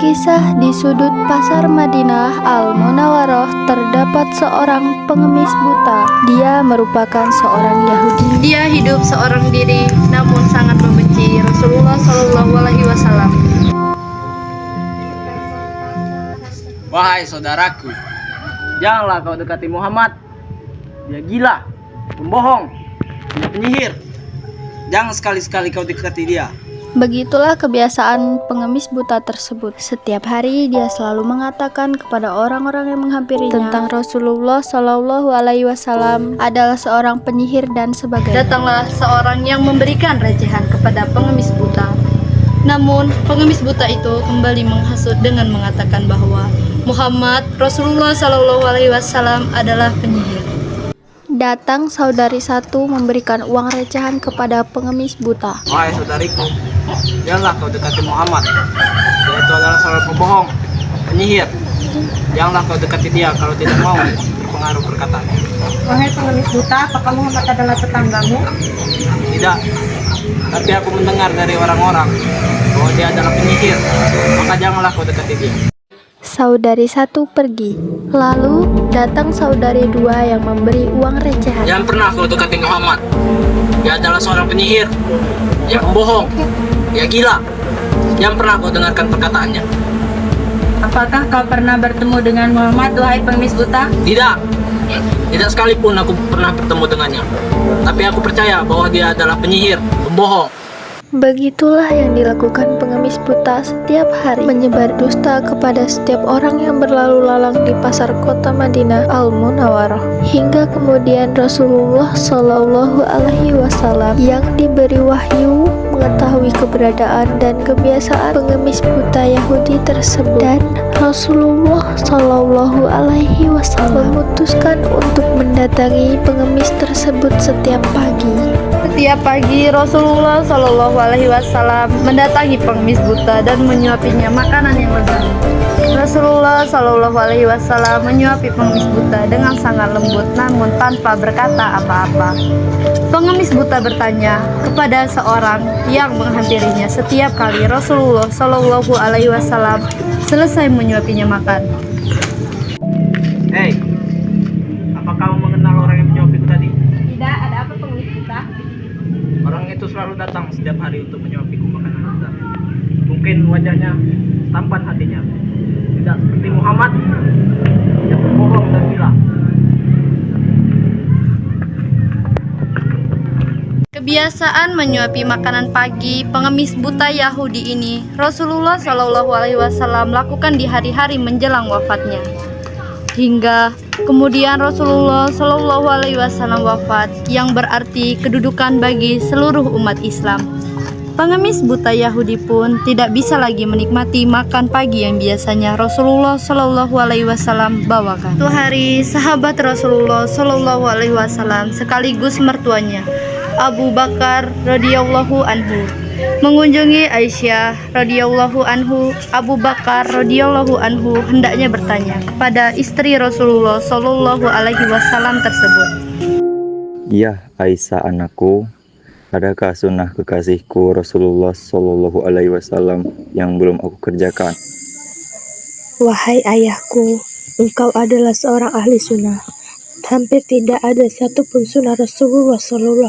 Kisah di sudut pasar Madinah Al-Munawwaroh terdapat seorang pengemis buta. Dia merupakan seorang Yahudi. Dia hidup seorang diri, namun sangat membenci Rasulullah SAW. Wahai saudaraku, janganlah kau dekati Muhammad. Dia gila, pembohong, dia penyihir. Jangan sekali-sekali kau dekati dia. Begitulah kebiasaan pengemis buta tersebut. Setiap hari dia selalu mengatakan kepada orang-orang yang menghampirinya tentang Rasulullah SAW adalah seorang penyihir dan sebagainya. Datanglah seorang yang memberikan recehan kepada pengemis buta. Namun pengemis buta itu kembali menghasut dengan mengatakan bahwa Muhammad Rasulullah SAW adalah penyihir. Datang saudari satu memberikan uang recehan kepada pengemis buta. Wahai saudariku, janganlah kau dekati Muhammad. Dia itu adalah seorang pembohong, penyihir. Janganlah kau dekati dia kalau tidak mau berpengaruh perkataannya. Wahai pengemis buta, apakah Muhammad adalah tetanggamu? Tidak, tapi aku mendengar dari orang-orang bahwa dia adalah penyihir. Maka janganlah kau dekati dia. Saudari satu pergi. Lalu datang saudari dua yang memberi uang recehan. Jangan pernah kau dekati Muhammad. Dia adalah seorang penyihir. Dia pembohong. Dia gila. Jangan pernah kau dengarkan perkataannya. Apakah kau pernah bertemu dengan Muhammad, wahai pengemis buta? Tidak. Tidak sekalipun aku pernah bertemu dengannya. Tapi aku percaya bahwa dia adalah penyihir, pembohong. Begitulah yang dilakukan pengemis buta setiap hari, menyebar dusta kepada setiap orang yang berlalu lalang di pasar kota Madinah Al-Munawwaroh. Hingga kemudian Rasulullah SAW yang diberi wahyu mengetahui keberadaan dan kebiasaan pengemis buta Yahudi tersebut, dan Rasulullah SAW memutuskan untuk mendatangi pengemis tersebut setiap pagi. Setiap pagi Rasulullah SAW mendatangi pengemis buta dan menyuapinya makanan yang lezat. Rasulullah SAW menyuapi pengemis buta dengan sangat lembut, namun tanpa berkata apa-apa. Pengemis buta bertanya kepada seorang yang menghampirinya setiap kali Rasulullah SAW selesai menyuapinya makan. Hei, apa kamu mengenal orang yang menyuapiku tadi? Tidak, ada apa pengemis buta? Orang itu selalu datang setiap hari untuk menyuapiku makanan lezat. Mungkin wajahnya, tampan hatinya. Tidak seperti Muhammad yang berbohong dan gila. Kebiasaan menyuapi makanan pagi pengemis buta Yahudi ini Rasulullah SAW lakukan di hari-hari menjelang wafatnya. Hingga kemudian Rasulullah SAW wafat, yang berarti kedudukan bagi seluruh umat Islam. Pengemis buta Yahudi pun tidak bisa lagi menikmati makan pagi yang biasanya Rasulullah SAW bawakan. Suatu hari sahabat Rasulullah SAW sekaligus mertuanya Abu Bakar radhiyallahu anhu mengunjungi Aisyah radhiyallahu anhu. Abu Bakar radhiyallahu anhu hendaknya bertanya kepada istri Rasulullah SAW tersebut. Ya Aisyah anakku, adakah sunnah kekasihku Rasulullah SAW yang belum aku kerjakan? Wahai ayahku, engkau adalah seorang ahli sunnah. Hampir tidak ada satupun sunnah Rasulullah SAW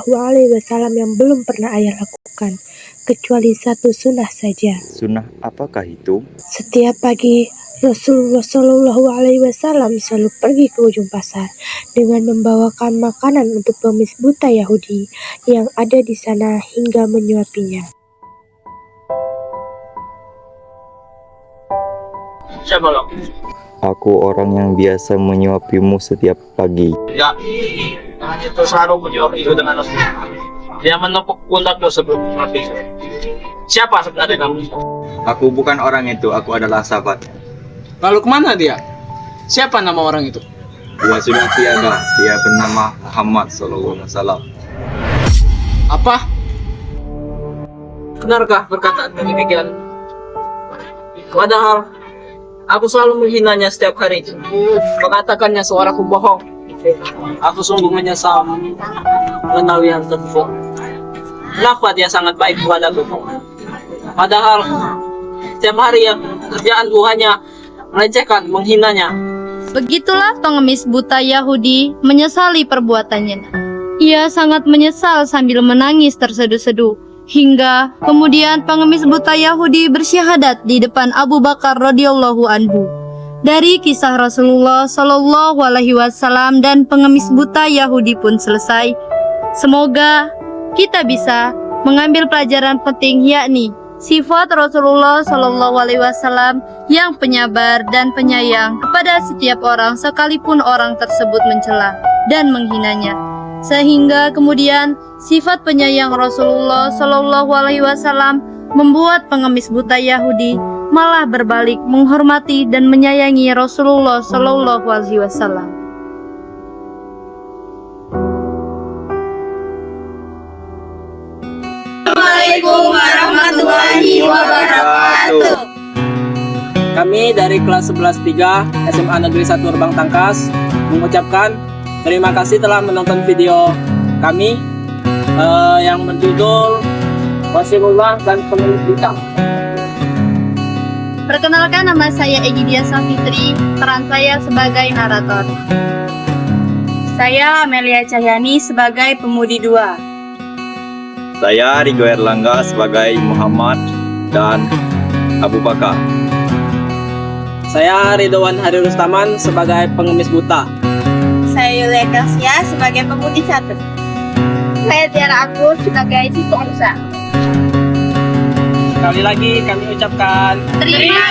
yang belum pernah ayah lakukan, kecuali satu sunnah saja. Sunnah apakah itu? Setiap pagi Rasulullah SAW selalu pergi ke ujung pasar dengan membawakan makanan untuk pengemis buta Yahudi yang ada di sana hingga menyuapinya. Siapa lo? Aku orang yang biasa menyuapimu setiap pagi. Ya, orang itu selalu menyuapiku dengan Rasulullah. Dia menepuk pundakku sebelum menyuapiku. Siapa sebenarnya kamu? Aku bukan orang itu, aku adalah sahabat. Lalu kemana dia? Siapa nama orang itu? Dia sudah tiada, dia bernama Muhammad SAW. Apa? Benarkah perkataan demikian? Padahal aku selalu menghinanya setiap hari, mengatakannya seorang pembohong. Aku sungguh menyesal mengenal yang tersebut. Kenapa dia sangat baik kepadaku? Padahal setiap hari ya kerjaanku hanya melecehkan, menghinanya. Begitulah pengemis buta Yahudi menyesali perbuatannya. Ia sangat menyesal sambil menangis terseduh-seduh. Hingga kemudian pengemis buta Yahudi bersyahadat di depan Abu Bakar radhiyallahu anhu. Dari kisah Rasulullah Shallallahu alaihi wasallam dan pengemis buta Yahudi pun selesai. Semoga kita bisa mengambil pelajaran penting, yakni sifat Rasulullah Shallallahu alaihi wasallam yang penyabar dan penyayang kepada setiap orang sekalipun orang tersebut mencela dan menghinanya. Sehingga kemudian sifat penyayang Rasulullah Shallallahu alaihi wasallam membuat pengemis buta Yahudi malah berbalik menghormati dan menyayangi Rasulullah Shallallahu alaihi wasallam. Assalamualaikum warahmatullahi wabarakatuh. Kami dari kelas 11-3 SMA Negeri 1 Urbang Tangkas mengucapkan terima kasih telah menonton video kami yang berjudul Rasulullah dan Pengemis Buta. Perkenalkan, nama saya Egidia Safitri, peran saya sebagai narator. Saya Amelia Cahyani sebagai pemudi 2. Saya Rigo Erlangga sebagai Muhammad dan Abu Bakar. Saya Ridwan Hari Rustaman sebagai pengemis buta. Saya Yulia Kasya sebagai pemudi 1. Saya Tiara Agus sebagai siswa. Sekali lagi kami ucapkan Terima